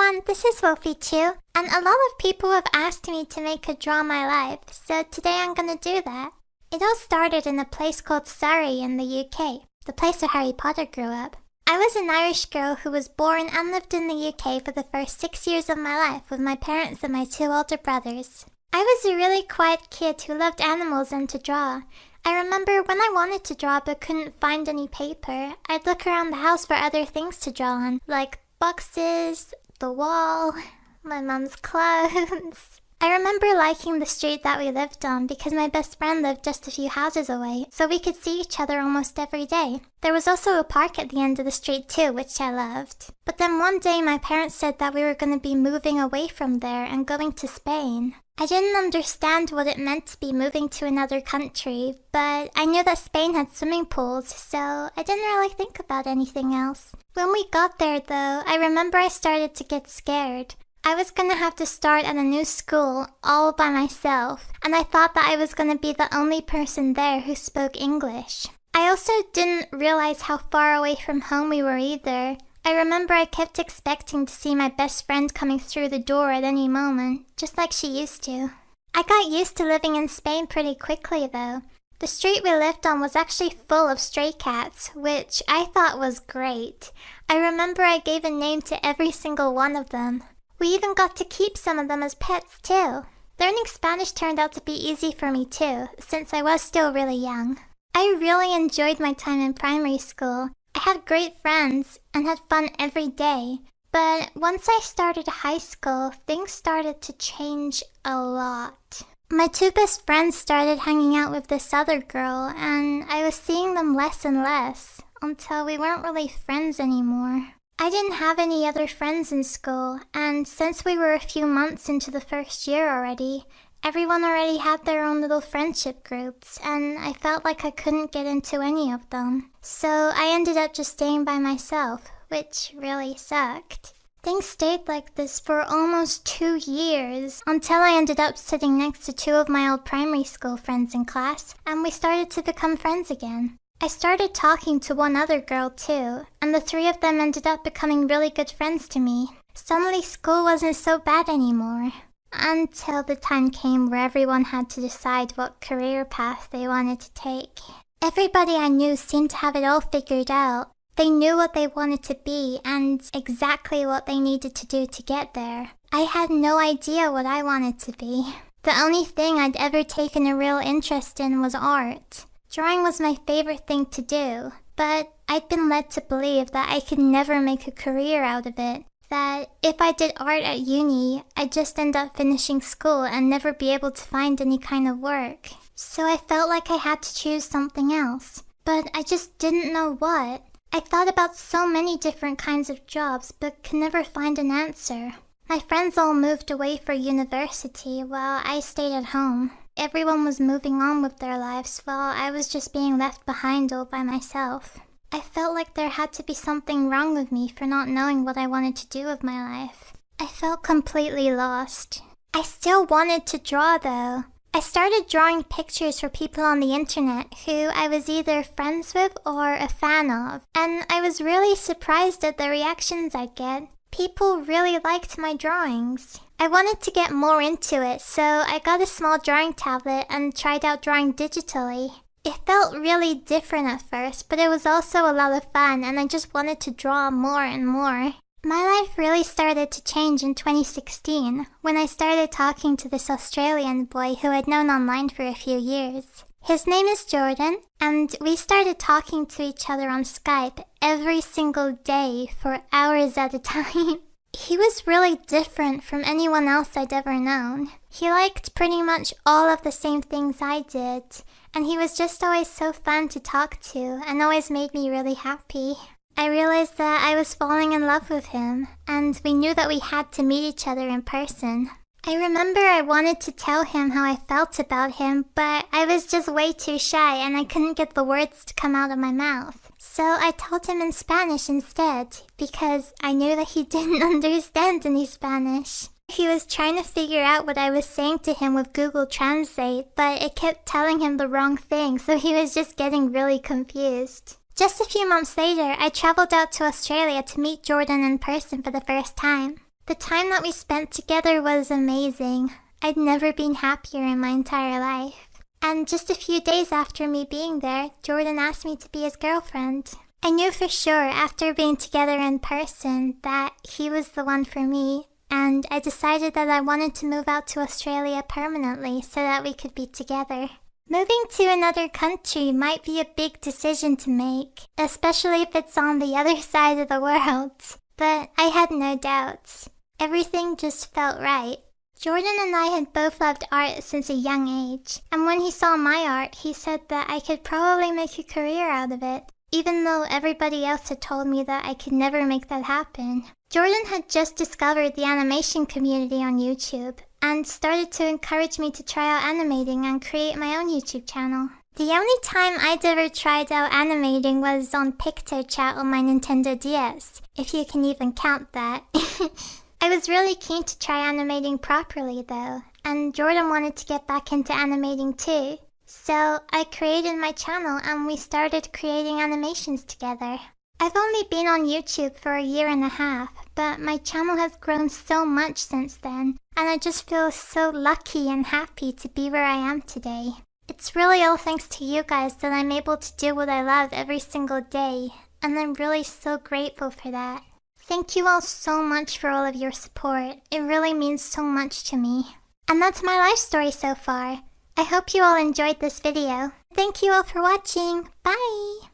everyone, this is Wolfychu, and a lot of people have asked me to make a Draw My Life, so today I'm gonna do that. It all started in a place called Surrey in the UK, the place where Harry Potter grew up. I was an Irish girl who was born and lived in the UK for the first 6 years of my life with my parents and my 2 older brothers. I was a really quiet kid who loved animals and to draw. I remember when I wanted to draw but couldn't find any paper, I'd look around the house for other things to draw on, like boxes, the wall, my mum's clothes. I remember liking the street that we lived on because my best friend lived just a few houses away, so we could see each other almost every day. There was also a park at the end of the street too, which I loved. But then one day my parents said that we were going to be moving away from there and going to Spain. I didn't understand what it meant to be moving to another country, but I knew that Spain had swimming pools, so I didn't really think about anything else. When we got there though, I remember I started to get scared. I was going to have to start at a new school all by myself, and I thought that I was going to be the only person there who spoke English. I also didn't realize how far away from home we were either. I remember I kept expecting to see my best friend coming through the door at any moment, just like she used to. I got used to living in Spain pretty quickly though. The street we lived on was actually full of stray cats, which I thought was great. I remember I gave a name to every single one of them. We even got to keep some of them as pets too. Learning Spanish turned out to be easy for me too, since I was still really young. I really enjoyed my time in primary school. I had great friends and had fun every day. But once I started high school, things started to change a lot. My 2 best friends started hanging out with this other girl, and I was seeing them less and less, until we weren't really friends anymore. I didn't have any other friends in school, and since we were a few months into the first year already, everyone already had their own little friendship groups, and I felt like I couldn't get into any of them. So I ended up just staying by myself, which really sucked. Things stayed like this for almost 2 years, until I ended up sitting next to 2 of my old primary school friends in class, and we started to become friends again. I started talking to one other girl too, and the 3 of them ended up becoming really good friends to me. Suddenly school wasn't so bad anymore. Until the time came where everyone had to decide what career path they wanted to take. Everybody I knew seemed to have it all figured out. They knew what they wanted to be and exactly what they needed to do to get there. I had no idea what I wanted to be. The only thing I'd ever taken a real interest in was art. Drawing was my favorite thing to do, but I'd been led to believe that I could never make a career out of it. That if I did art at uni, I'd just end up finishing school and never be able to find any kind of work. So I felt like I had to choose something else, but I just didn't know what. I thought about so many different kinds of jobs, but could never find an answer. My friends all moved away for university while I stayed at home. Everyone was moving on with their lives while I was just being left behind all by myself. I felt like there had to be something wrong with me for not knowing what I wanted to do with my life. I felt completely lost. I still wanted to draw though. I started drawing pictures for people on the internet who I was either friends with or a fan of, and I was really surprised at the reactions I'd get. People really liked my drawings. I wanted to get more into it, so I got a small drawing tablet and tried out drawing digitally. It felt really different at first, but it was also a lot of fun and I just wanted to draw more and more. My life really started to change in 2016 when I started talking to this Australian boy who I'd known online for a few years. His name is Jordan, and we started talking to each other on Skype every single day for hours at a time. He was really different from anyone else I'd ever known. He liked pretty much all of the same things I did, and he was just always so fun to talk to and always made me really happy. I realized that I was falling in love with him, and we knew that we had to meet each other in person. I remember I wanted to tell him how I felt about him, but I was just way too shy and I couldn't get the words to come out of my mouth. So I told him in Spanish instead, because I knew that he didn't understand any Spanish. He was trying to figure out what I was saying to him with Google Translate, but it kept telling him the wrong thing, so he was just getting really confused. Just a few months later, I traveled out to Australia to meet Jordan in person for the first time. The time that we spent together was amazing. I'd never been happier in my entire life. And just a few days after me being there, Jordan asked me to be his girlfriend. I knew for sure after being together in person that he was the one for me, and I decided that I wanted to move out to Australia permanently so that we could be together. Moving to another country might be a big decision to make, especially if it's on the other side of the world. But I had no doubts. Everything just felt right. Jordan and I had both loved art since a young age, and when he saw my art, he said that I could probably make a career out of it, even though everybody else had told me that I could never make that happen. Jordan had just discovered the animation community on YouTube, and started to encourage me to try out animating and create my own YouTube channel. The only time I'd ever tried out animating was on PictoChat on my Nintendo DS, if you can even count that. I was really keen to try animating properly though, and Jordan wanted to get back into animating too. So I created my channel and we started creating animations together. I've only been on YouTube for a year and a half, but my channel has grown so much since then, and I just feel so lucky and happy to be where I am today. It's really all thanks to you guys that I'm able to do what I love every single day, and I'm really so grateful for that. Thank you all so much for all of your support. It really means so much to me. And that's my life story so far. I hope you all enjoyed this video. Thank you all for watching. Bye!